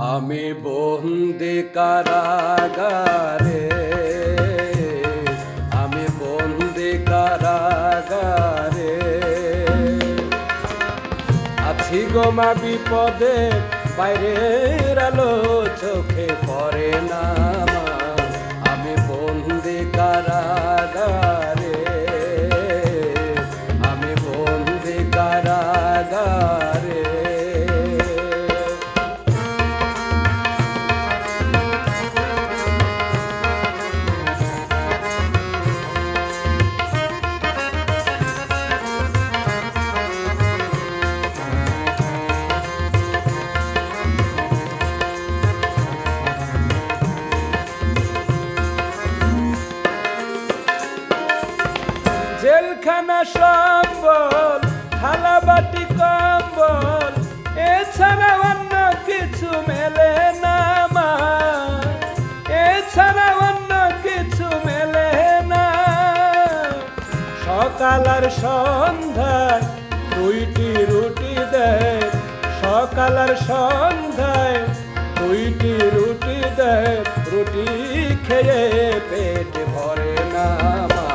আমি বন্দি কারাগারে, আমি বন্দি কারাগারে আছি গো মা বিপদে, বাইরের আলো চোখে পড়ে না মা। আমি বন্দি কারাগারে, আমি বন্দি কারাগারে। জেলখানা সম্বল, থালা বাটি কম্বল, এছাড়া অন্য কিছু মেলে না মা, এছাড়া অন্য কিছু মেলে না। সকাল আর সন্ধ্যায় দুইটি রুটি দেয়, সকাল আর সন্ধ্যায় দুইটি রুটি দেয়, রুটি খেয়ে পেট ভরে না মা।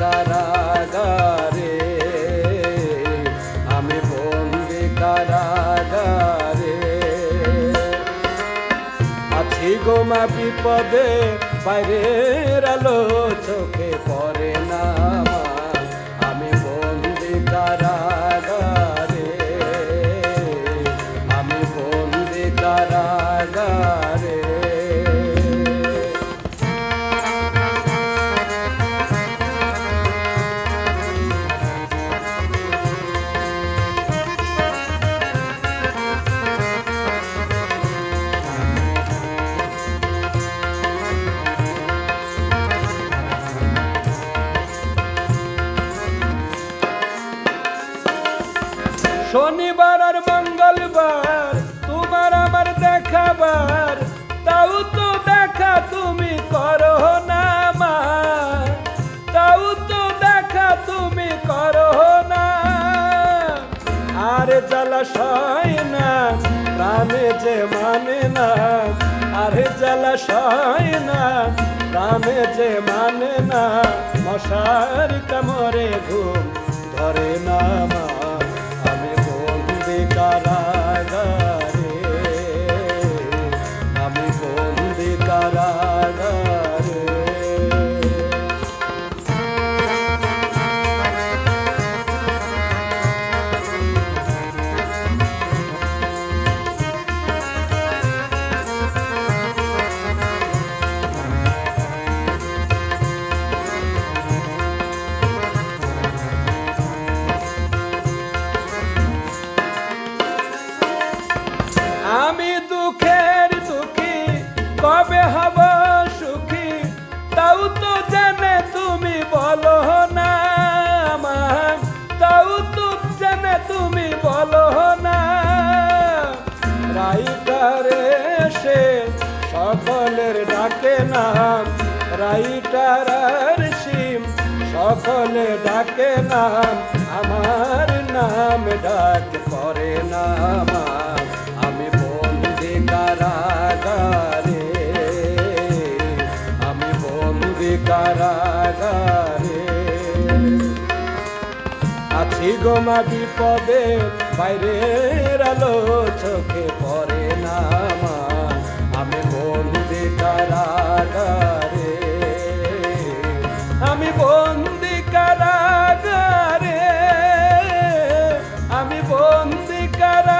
কারাগারে, আমি বন্দি কারাগারে আছি গো মা বিপদে, বাইরের আলো চোখে পড়ে না মা। আমি বন্দি কারাগারে, আমি বন্দি কারাগারে। শনিবার আর মঙ্গলবার তোমার আমার দেখাবার, তাও তো দেখা তুমি করো না মা, তাও তো দেখা তুমি করো না। আর জলাশয় না প্রাণে যে মানে না, আর জলাশয় না প্রাণে যে মানে না, মশার কামড়ে ঘুম ধরে না মা। কারাগারে, আমি বন্দি কারাগারে। আমি দুঃখের দুঃখী, কবে হব সুখী, তাও তো জানে তুমি বলো না মা, তাও তো জানে তুমি বলো না। রাইটার এসে সকলের ডাকে নাম, রাইটার আর সিম সকলে ডাকে নাম, আমার নাম ডাক পড়ে না মা। আমি বন্দি কারাগারে, আমি বন্দি কারাগারে আছি গো মা বিপদে, বাইরের আলো চোখে পড়ে না মা। আমি বন্দি কারাগারে, আমি বন্দি কারাগারে, আমি বন্দি কারাগারে।